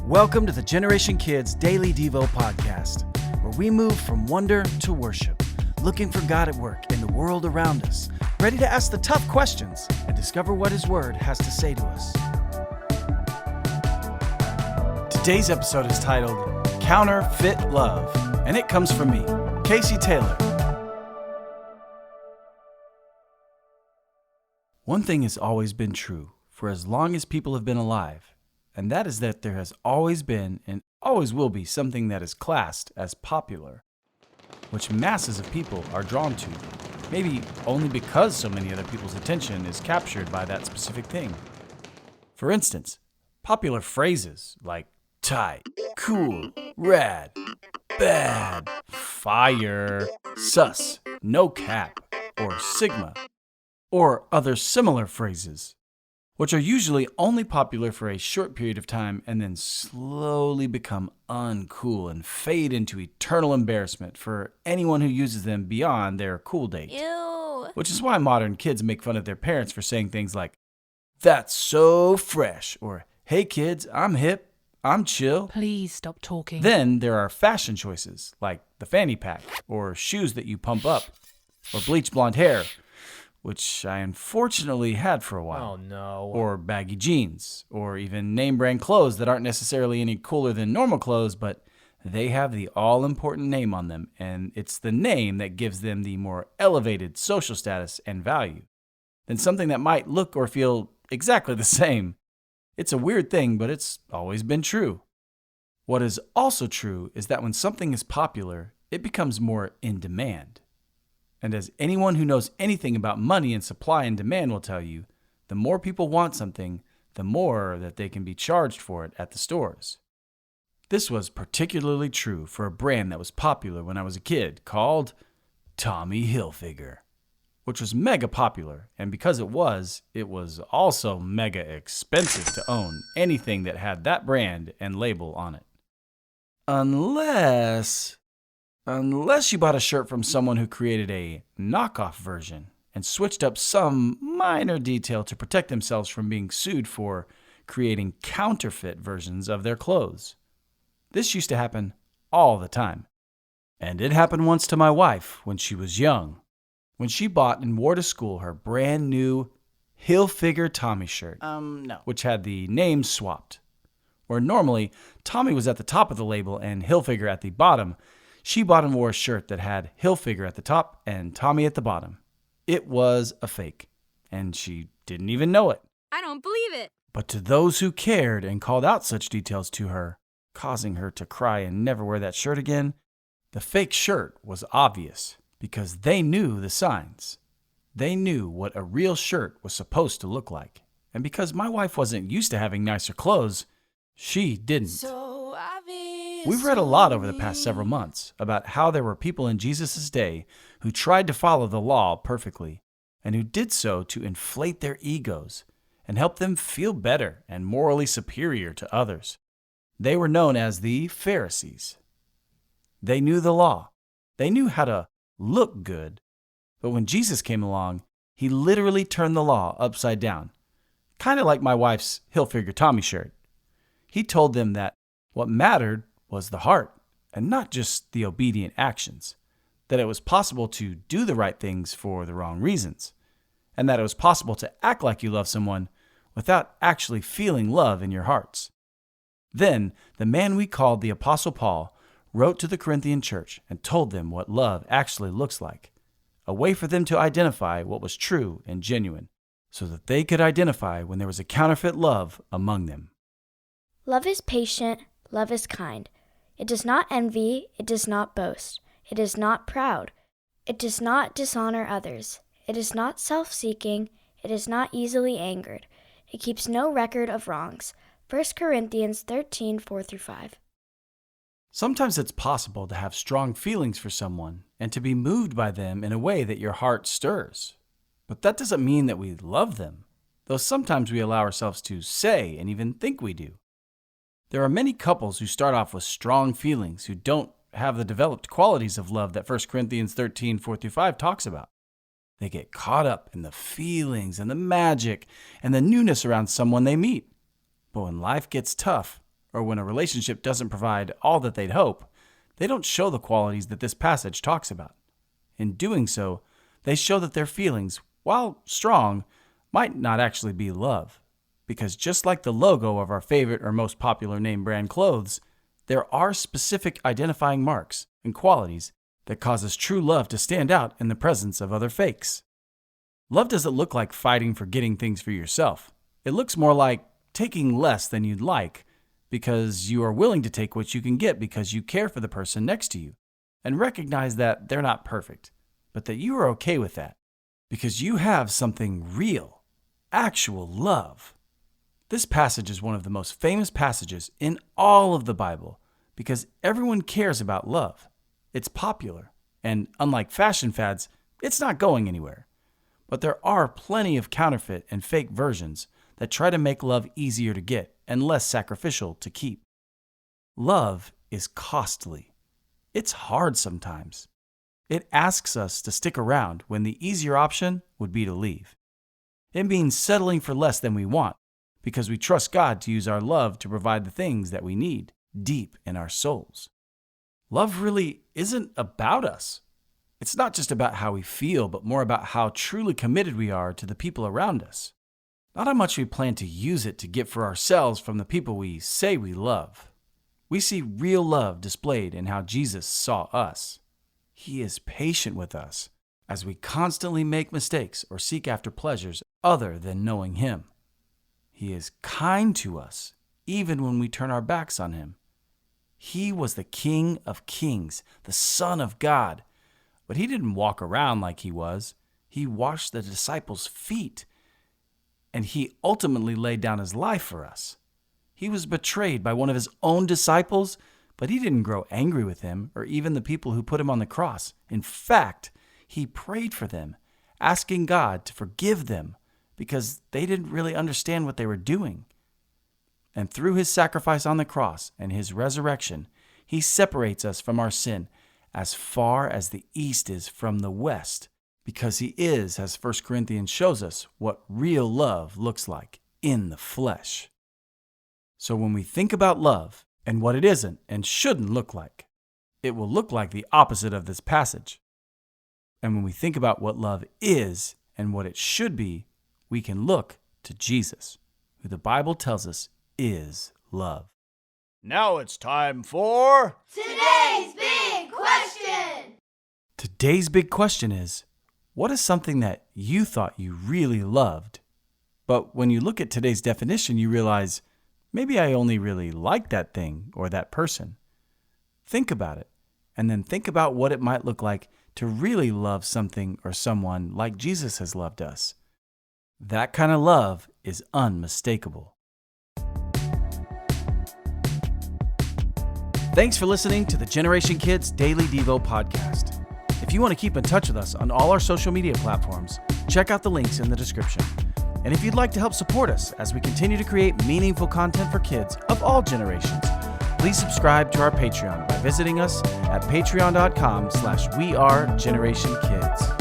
Welcome to the Generation Kids Daily Devo podcast, where we move from wonder to worship, looking for God at work in the world around us, ready to ask the tough questions and discover what His Word has to say to us. Today's episode is titled Counterfeit Love, and it comes from me, Casey Taylor. One thing has always been true for as long as people have been alive, and that is that there has always been and always will be something that is classed as popular, which masses of people are drawn to, maybe only because so many other people's attention is captured by that specific thing. For instance, popular phrases like tight, cool, rad, bad, fire, sus, no cap, or sigma, or other similar phrases, which are usually only popular for a short period of time and then slowly become uncool and fade into eternal embarrassment for anyone who uses them beyond their cool date. Ew. Which is why modern kids make fun of their parents for saying things like, "That's so fresh," or "Hey kids, I'm hip, I'm chill." Please stop talking. Then there are fashion choices like the fanny pack, or shoes that you pump up, or bleach blonde hair, which I unfortunately had for a while. Oh no. Or baggy jeans, or even name brand clothes that aren't necessarily any cooler than normal clothes, but they have the all-important name on them, and it's the name that gives them the more elevated social status and value than something that might look or feel exactly the same. It's a weird thing, but it's always been true. What is also true is that when something is popular, it becomes more in demand. And as anyone who knows anything about money and supply and demand will tell you, the more people want something, the more that they can be charged for it at the stores. This was particularly true for a brand that was popular when I was a kid called Tommy Hilfiger, which was mega popular, and because it was also mega expensive to own anything that had that brand and label on it. Unless you bought a shirt from someone who created a knockoff version and switched up some minor detail to protect themselves from being sued for creating counterfeit versions of their clothes. This used to happen all the time. And it happened once to my wife when she was young, when she bought and wore to school her brand new Hilfiger Tommy shirt, which had the name swapped. Where normally Tommy was at the top of the label and Hilfiger at the bottom, she bought and wore a shirt that had Hilfiger at the top and Tommy at the bottom. It was a fake, and she didn't even know it. I don't believe it. But to those who cared and called out such details to her, causing her to cry and never wear that shirt again, the fake shirt was obvious because they knew the signs. They knew what a real shirt was supposed to look like. And because my wife wasn't used to having nicer clothes, she didn't. We've read a lot over the past several months about how there were people in Jesus' day who tried to follow the law perfectly and who did so to inflate their egos and help them feel better and morally superior to others. They were known as the Pharisees. They knew the law. They knew how to look good. But when Jesus came along, He literally turned the law upside down, kind of like my wife's Hilfiger Tommy shirt. He told them that what mattered was the heart, and not just the obedient actions, that it was possible to do the right things for the wrong reasons, and that it was possible to act like you love someone without actually feeling love in your hearts. Then, the man we called the Apostle Paul wrote to the Corinthian church and told them what love actually looks like, a way for them to identify what was true and genuine, so that they could identify when there was a counterfeit love among them. Love is patient, love is kind. It does not envy, it does not boast. It is not proud. It does not dishonor others. It is not self-seeking. It is not easily angered. It keeps no record of wrongs. 1 Corinthians 13, 4-5. Sometimes it's possible to have strong feelings for someone and to be moved by them in a way that your heart stirs. But that doesn't mean that we love them, though sometimes we allow ourselves to say and even think we do. There are many couples who start off with strong feelings who don't have the developed qualities of love that 1 Corinthians 13, 4-5 talks about. They get caught up in the feelings and the magic and the newness around someone they meet. But when life gets tough, or when a relationship doesn't provide all that they'd hope, they don't show the qualities that this passage talks about. In doing so, they show that their feelings, while strong, might not actually be love. Because just like the logo of our favorite or most popular name brand clothes, there are specific identifying marks and qualities that causes true love to stand out in the presence of other fakes. Love doesn't look like fighting for getting things for yourself. It looks more like taking less than you'd like because you are willing to take what you can get because you care for the person next to you and recognize that they're not perfect, but that you are okay with that because you have something real, actual love. This passage is one of the most famous passages in all of the Bible because everyone cares about love. It's popular, and unlike fashion fads, it's not going anywhere. But there are plenty of counterfeit and fake versions that try to make love easier to get and less sacrificial to keep. Love is costly. It's hard sometimes. It asks us to stick around when the easier option would be to leave. It means settling for less than we want because we trust God to use our love to provide the things that we need deep in our souls. Love really isn't about us. It's not just about how we feel, but more about how truly committed we are to the people around us. Not how much we plan to use it to get for ourselves from the people we say we love. We see real love displayed in how Jesus saw us. He is patient with us as we constantly make mistakes or seek after pleasures other than knowing Him. He is kind to us even when we turn our backs on Him. He was the King of Kings, the Son of God. But He didn't walk around like He was. He washed the disciples' feet. And He ultimately laid down His life for us. He was betrayed by one of His own disciples, but He didn't grow angry with Him or even the people who put Him on the cross. In fact, He prayed for them, asking God to forgive them because they didn't really understand what they were doing. And through His sacrifice on the cross and His resurrection, He separates us from our sin as far as the east is from the west, because He is, as 1 Corinthians shows us, what real love looks like in the flesh. So when we think about love and what it isn't and shouldn't look like, it will look like the opposite of this passage. And when we think about what love is and what it should be, we can look to Jesus, who the Bible tells us is love. Now it's time for Today's Big Question! Today's big question is, what is something that you thought you really loved? But when you look at today's definition, you realize, maybe I only really like that thing or that person. Think about it, and then think about what it might look like to really love something or someone like Jesus has loved us. That kind of love is unmistakable. Thanks for listening to the Generation Kids Daily Devo podcast. If you want to keep in touch with us on all our social media platforms, check out the links in the description. And if you'd like to help support us as we continue to create meaningful content for kids of all generations, please subscribe to our Patreon by visiting us at patreon.com/wearegenerationkids.